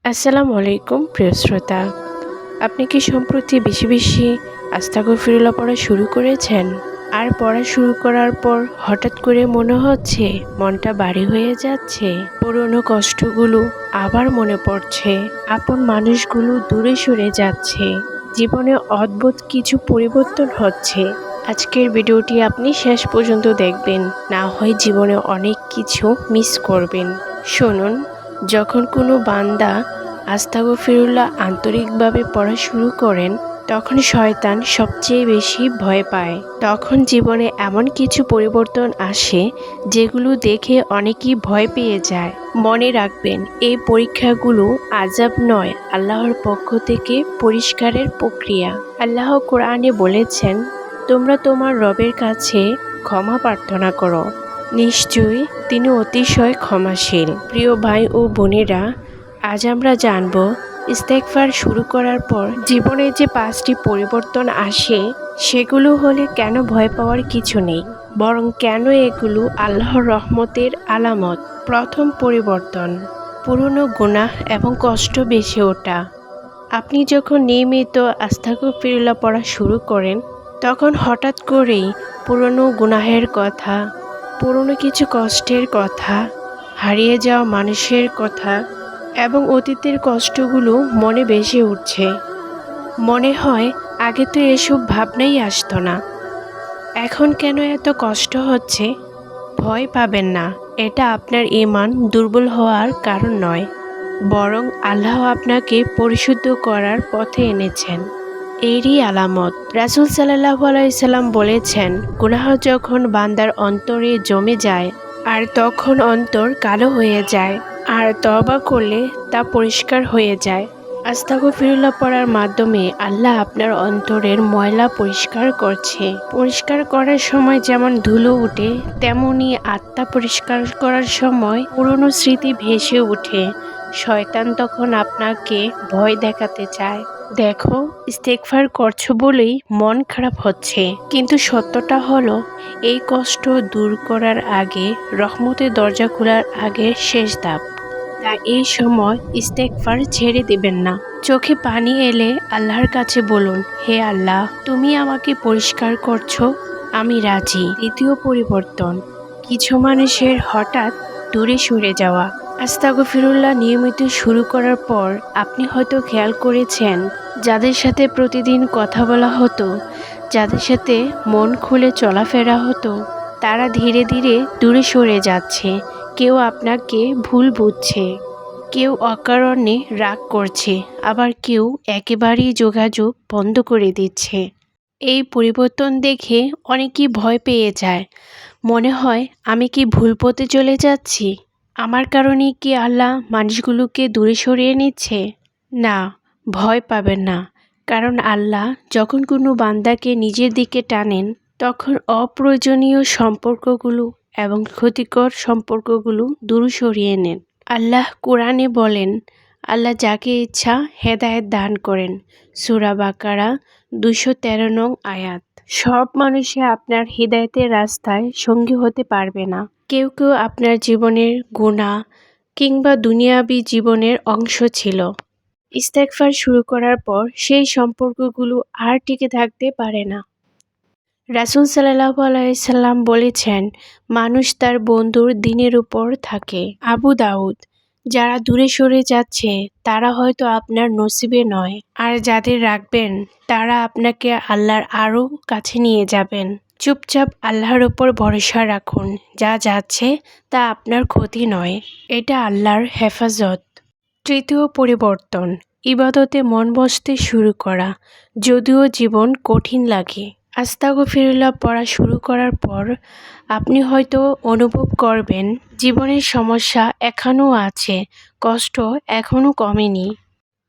আসসালামু আলাইকুম প্রিয় শ্রোতা। আপনি কি সম্প্রতি বেশি বেশি আস্তাগফিরুল্লাহ পড়া শুরু করেছেন? আর পড়া শুরু করার পর হঠাৎ করে মনে হচ্ছে মনটা ভারী হয়ে যাচ্ছে, পুরনো কষ্টগুলো আবার মনে পড়ছে, আপন মানুষগুলো দূরে সরে যাচ্ছে, জীবনে অদ্ভুত কিছু পরিবর্তন হচ্ছে। আজকের ভিডিওটি আপনি শেষ পর্যন্ত দেখবেন, না হয় জীবনে অনেক কিছু মিস করবেন। শুনুন, যখন কোনো বান্দা আস্তাগফিরুল্লাহ আন্তরিকভাবে পড়া শুরু করেন, তখন শয়তান সবচেয়ে বেশি ভয় পায়। তখন জীবনে এমন কিছু পরিবর্তন আসে যেগুলো দেখে অনেকেই ভয় পেয়ে যায়। মনে রাখবেন, এই পরীক্ষাগুলো আযাব নয়, আল্লাহর পক্ষ থেকে পরিষ্কারের প্রক্রিয়া। আল্লাহ কোরআনে বলেছেন, তোমরা তোমার রবের কাছে ক্ষমা প্রার্থনা করো, নিশ্চয়ই তিনি অতিশয় ক্ষমাশীল। প্রিয় ভাই ও বোনেরা, আজ আমরা জানব ইস্তেগফার শুরু করার পর জীবনে যে 5টি পরিবর্তন আসে, সেগুলো হলে কেন ভয় পাওয়ার কিছু নেই, বরং কেন এগুলো আল্লাহর রহমতের আলামত। প্রথম পরিবর্তন, পুরনো গুনাহ এবং কষ্ট বেশি ওঠা। আপনি যখন নিয়মিত আস্তাগফিরুল্লাহ পড়া শুরু করেন, তখন হঠাৎ করেই পুরনো গুনাহের কথা, পুরনো কিছু কষ্টের কথা, হারিয়ে যাওয়া মানুষের কথা এবং অতীতের কষ্টগুলো মনে ভেসে উঠছে। মনে হয় আগে তো এসব ভাবনাই আসতো না, এখন কেন এত কষ্ট হচ্ছে? ভয় পাবেন না, এটা আপনার ঈমান দুর্বল হওয়ার কারণ নয়, বরং আল্লাহ আপনাকে পরিশুদ্ধ করার পথে এনেছেন। এরই আলামত। রাসূল সাল্লাল্লাহু আলাইহি সাল্লাম বলেছেন, গুনাহ যখন বান্দার অন্তরে জমে যায় আর তখন অন্তর কালো হয়ে যায়, আর তওবা করলে তা পরিষ্কার হয়ে যায়। আস্তাগফিরুল্লাহ পড়ার মাধ্যমে আল্লাহ আপনার অন্তরের ময়লা পরিষ্কার করছে। পরিষ্কার করার সময় যেমন ধুলো উঠে, তেমনি আত্মা পরিষ্কার করার সময় পুরনো স্মৃতি ভেসে ওঠে। শয়তান তখন আপনাকে ভয় দেখাতে চায়, দেখো ইস্তেগফার করছো বলেই মন খারাপ হচ্ছে, কিন্তু সত্যটা হলো এই কষ্ট দূর করার আগে, রহমতের দরজা খোলার আগে শেষ ধাপ। তাই এই সময় ইস্তেগফার ছেড়ে দেবেন না। চোখে পানি এলে আল্লাহর কাছে বলুন, হে আল্লাহ, তুমি আমাকে পরিষ্কার করছো, আমি রাজি। দ্বিতীয় পরিবর্তন, কিছু মানুষের হঠাৎ দূরে সরে যাওয়া। আস্তাগফিরুল্লাহ নিয়মিত শুরু করার পর আপনি হয়তো খেয়াল করেছেন, যাদের সাথে প্রতিদিন কথা বলা হতো, যাদের সাথে মন খুলে চলাফেরা হতো, তারা ধীরে ধীরে দূরে সরে যাচ্ছে। কেউ আপনাকে ভুল বুঝছে, কেউ অকারণে রাগ করছে, আবার কেউ একেবারেই যোগাযোগ বন্ধ করে দিচ্ছে। এই পরিবর্তন দেখে অনেকেই ভয় পেয়ে যায়। মনে হয়, আমি কি ভুল পথে চলে যাচ্ছি? আমার কারণেই কি আল্লাহ মানুষগুলোকে দূরে সরিয়ে নিচ্ছে? না, ভয় পাবেন না, কারণ আল্লাহ যখন কোনো বান্দাকে নিজের দিকে টানেন, তখন অপ্রয়োজনীয় সম্পর্কগুলো এবং ক্ষতিকর সম্পর্কগুলো দূর সরিয়ে নেন। আল্লাহ কোরআনে বলেন, আল্লাহ যাকে ইচ্ছা হেদায়েত দান করেন। সূরা বাকারা 213 নং আয়াত। সব মানুষে আপনার হিদায়াতের রাস্তায় সঙ্গী হতে পারবে না। কেউ কেউ আপনার জীবনের গুনাহ কিংবা দুনিয়াবী জীবনের অংশ ছিল। ইস্তেগফার শুরু করার পর সেই সম্পর্কগুলো আর টিকে থাকতে পারে না। রাসূল সাল্লাল্লাহু আলাইহি সাল্লাম বলেছেন, মানুষ তার বন্ধুর দিনের উপর থাকে। আবু দাউদ। যারা দূরে সরে যাচ্ছে তারা হয়তো আপনার নসিবে নয়, আর যাদের রাখবেন তারা আপনাকে আল্লাহর আরও কাছে নিয়ে যাবেন। চুপচাপ আল্লাহর উপর ভরসা রাখুন, যা যাচ্ছে তা আপনার ক্ষতি নয়, এটা আল্লাহর হেফাজত। তৃতীয় পরিবর্তন, ইবাদতে মন বসতে শুরু করা, যদিও জীবন কঠিন লাগে। আস্তাগফিরুল্লাহ পড়া শুরু করার পর আপনি হয়তো অনুভব করবেন, জীবনের সমস্যা এখনও আছে, কষ্ট এখনও কমেনি,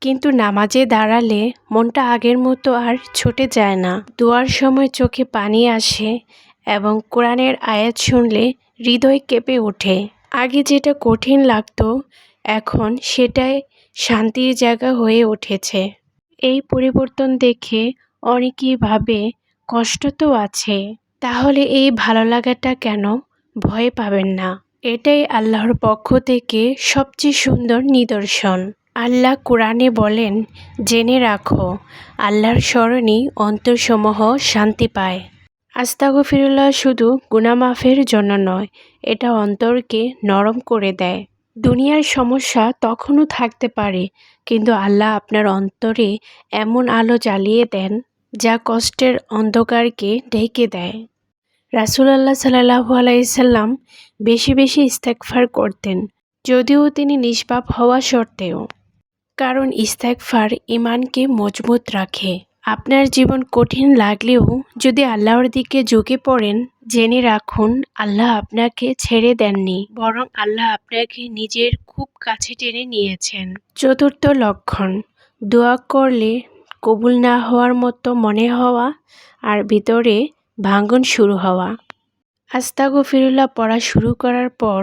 কিন্তু নামাজে দাঁড়ালে মনটা আগের মতো আর ছুটে যায় না। দোয়ার সময় চোখে পানি আসে এবং কোরআনের আয়াত শুনলে হৃদয় কেঁপে ওঠে। আগে যেটা কঠিন লাগতো, এখন সেটাই শান্তির জায়গা হয়ে উঠেছে। এই পরিবর্তন দেখে অনেকেই ভাবে, কষ্ট তো আছে, তাহলে এই ভালো লাগাটা কেন? ভয় পাবেন না, এটাই আল্লাহর পক্ষ থেকে সবচেয়ে সুন্দর নিদর্শন। আল্লাহ কোরআনে বলেন, জেনে রাখো, আল্লাহর স্মরণেই অন্তরসমূহ শান্তি পায়। আস্তাগফিরুল্লাহ শুধু গুনাহ মাফের জন্য নয়, এটা অন্তরকে নরম করে দেয়। দুনিয়ার সমস্যা তখনও থাকতে পারে, কিন্তু আল্লাহ আপনার অন্তরে এমন আলো জ্বালিয়ে দেন যা কষ্টের অন্ধকারকে ঢেকে দেয়। রাসূলুল্লাহ সাল্লাল্লাহু আলাইহি সাল্লাম বেশি বেশি ইস্তেগফার করতেন, যদিও তিনি নিষ্পাপ হওয়া সত্ত্বেও। কারণ ইস্তেগফার ঈমানকে মজবুত রাখে। আপনার জীবন কঠিন লাগলেও যদি আল্লাহর দিকে ঝুঁকে পড়েন, জেনে রাখুন আল্লাহ আপনাকে ছেড়ে দেননি, বরং আল্লাহ আপনাকে নিজের খুব কাছে টেনে নিয়েছেন। চতুর্থ লক্ষণ, দোয়া করলে কবুল না হওয়ার মতো মনে হওয়া আর ভিতরে ভাঙন শুরু হওয়া। আস্তাগফিরুল্লাহ পড়া শুরু করার পর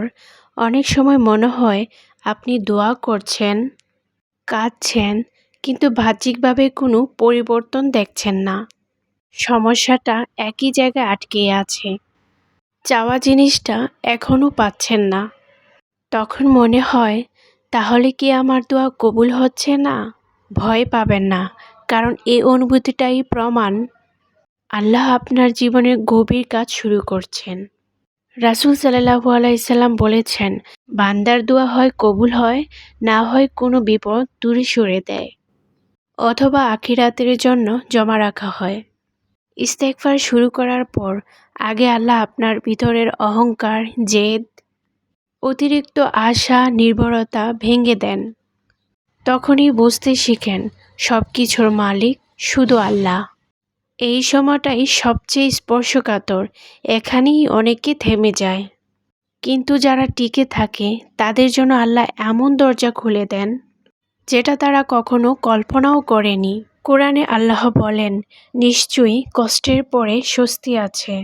অনেক সময় মনে হয় আপনি দোয়া করছেন, কাঁদছেন, কিন্তু বাহ্যিকভাবে কোনো পরিবর্তন দেখছেন না। সমস্যাটা একই জায়গায় আটকে আছে, চাওয়া জিনিসটা এখনও পাচ্ছেন না। তখন মনে হয়, তাহলে কি আমার দোয়া কবুল হচ্ছে না? ভয় পাবেন না, কারণ এই অনুভূতিটাই প্রমাণ আল্লাহ আপনার জীবনে গভীর কাজ শুরু করছেন। রাসূল সাল্লাল্লাহু আলাইহি সাল্লাম বলেছেন, বান্দার দোয়া হয় কবুল হয়, না হয় কোনো বিপদ দূরে সরে দেয়, অথবা আখিরাতের জন্য জমা রাখা হয়। ইস্তেগফার শুরু করার পর আগে আল্লাহ আপনার ভিতরের অহংকার, জেদ, অতিরিক্ত আশা, নির্ভরতা ভেঙে দেন। তখনই বুঝতে শিখেন সব কিছুর মালিক শুধু আল্লাহ। এই সময়টাই সবচেয়ে স্পর্শকাতর, এখানেই অনেকে থেমে যায়। কিন্তু যারা টিকে থাকে তাদের জন্য আল্লাহ এমন দরজা খুলে দেন যেটা তারা কখনো কল্পনাও করেনি। কোরআনে আল্লাহ বলেন, নিশ্চয়ই কষ্টের পরে স্বস্তি আছে।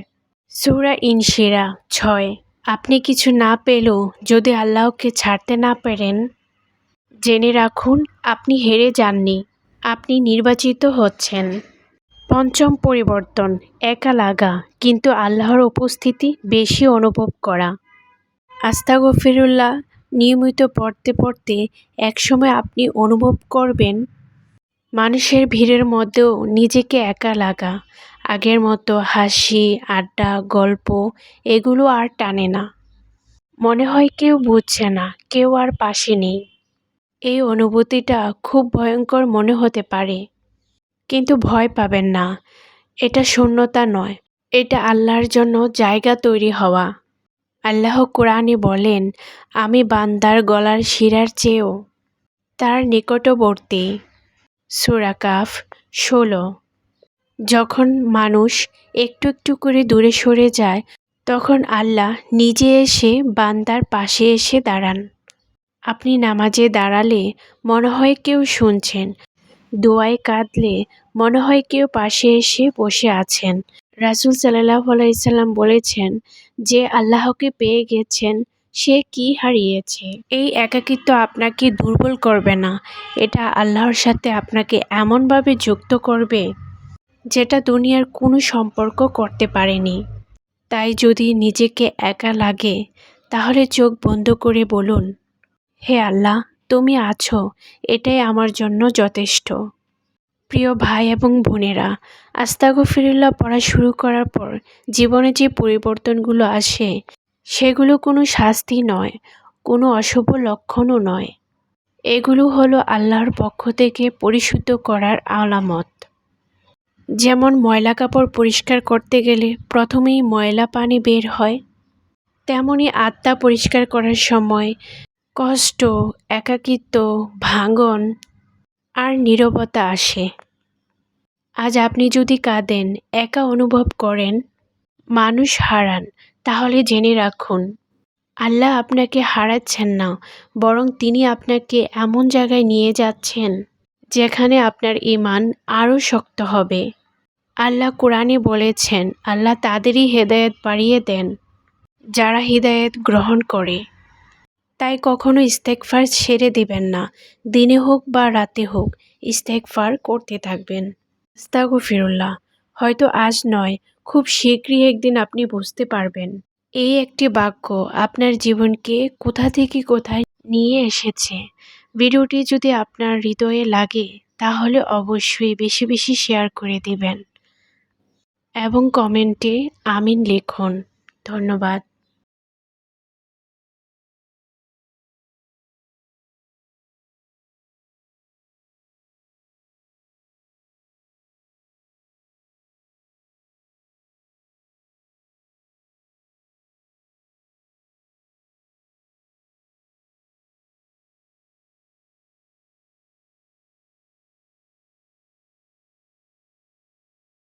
সূরা ইনশিরা 6। আপনি কিছু না পেলেও যদি আল্লাহকে ছাড়তে না পারেন, জেনে রাখুন আপনি হেরে যাননি, আপনি নির্বাচিত হচ্ছেন। পঞ্চম পরিবর্তন, একা লাগা কিন্তু আল্লাহর উপস্থিতি বেশি অনুভব করা। আস্তাগফিরুল্লাহ নিয়মিত পড়তে পড়তে একসময় আপনি অনুভব করবেন মানুষের ভিড়ের মধ্যেও নিজেকে একা লাগা। আগের মতো হাসি, আড্ডা, গল্প এগুলো আর টানে না। মনে হয় কেউ বুঝছে না, কেউ আর পাশে নেই। এই অনুভূতিটা খুব ভয়ঙ্কর মনে হতে পারে, কিন্তু ভয় পাবেন না। এটা শূন্যতা নয়, এটা আল্লাহর জন্য জায়গা তৈরি হওয়া। আল্লাহ কোরআনে বলেন, আমি বান্দার গলার শিরার চেয়েও তার নিকটবর্তী। সূরা কাফ 16। যখন মানুষ একটু একটু করে দূরে সরে যায়, তখন আল্লাহ নিজে এসে বান্দার পাশে এসে দাঁড়ান। আপনি নামাজে দাঁড়ালে মনে হয় কেউ শুনছেন, দোয়ায় কাঁদলে মনে হয় কেউ পাশে এসে বসে আছেন। রাসূল সাল্লাল্লাহু আলাইহি সাল্লাম বলেছেন, যে আল্লাহকে পেয়ে গেছেন সে কি হারিয়েছে। এই একাকিত্ব আপনাকে দুর্বল করবে না, এটা আল্লাহর সাথে আপনাকে এমনভাবে যুক্ত করবে যেটা দুনিয়ার কোনো সম্পর্ক করতে পারেনি। তাই যদি নিজেকে একা লাগে, তাহলে চোখ বন্ধ করে বলুন, হে আল্লাহ, তুমি আছো, এটাই আমার জন্য যথেষ্ট। প্রিয় ভাই এবং বোনেরা, আস্তাগফিরুল্লাহ পড়া শুরু করার পর জীবনে যে পরিবর্তনগুলো আসে, সেগুলো কোনো শাস্তি নয়, কোনো অশুভ লক্ষণও নয়। এগুলো হলো আল্লাহর পক্ষ থেকে পরিশুদ্ধ করার আলামত। যেমন ময়লা কাপড় পরিষ্কার করতে গেলে প্রথমেই ময়লা পানি বের হয়, তেমনি আত্মা পরিষ্কার করার সময় কষ্ট, একাকিত্ব, ভাঙন আর নীরবতা আসে। আজ আপনি যদি কাঁদেন, একা অনুভব করেন, মানুষ হারান, তাহলে জেনে রাখুন আল্লাহ আপনাকে হারাচ্ছেন না, বরং তিনি আপনাকে এমন জায়গায় নিয়ে যাচ্ছেন যেখানে আপনার ঈমান আরও শক্ত হবে। আল্লাহ কোরআনে বলেছেন, আল্লাহ তাদেরই হেদায়েত বাড়িয়ে দেন যারা হিদায়াত গ্রহণ করে। তাই কখনো ইস্তেগফার ছেড়ে দিবেন না। দিনে হোক বা রাতে হোক ইস্তেগফার করতে থাকবেন। আস্তাগফিরুল্লাহ হয়তো আজ নয়, খুব শীঘ্রই একদিন আপনি বুঝতে পারবেন এই একটি বাক্য আপনার জীবনকে কোথা থেকে কোথায় নিয়ে এসেছে। ভিডিওটি যদি আপনার হৃদয়ে লাগে তাহলে অবশ্যই বেশি বেশি শেয়ার করে দিবেন এবং কমেন্টে আমিন লিখুন। ধন্যবাদ।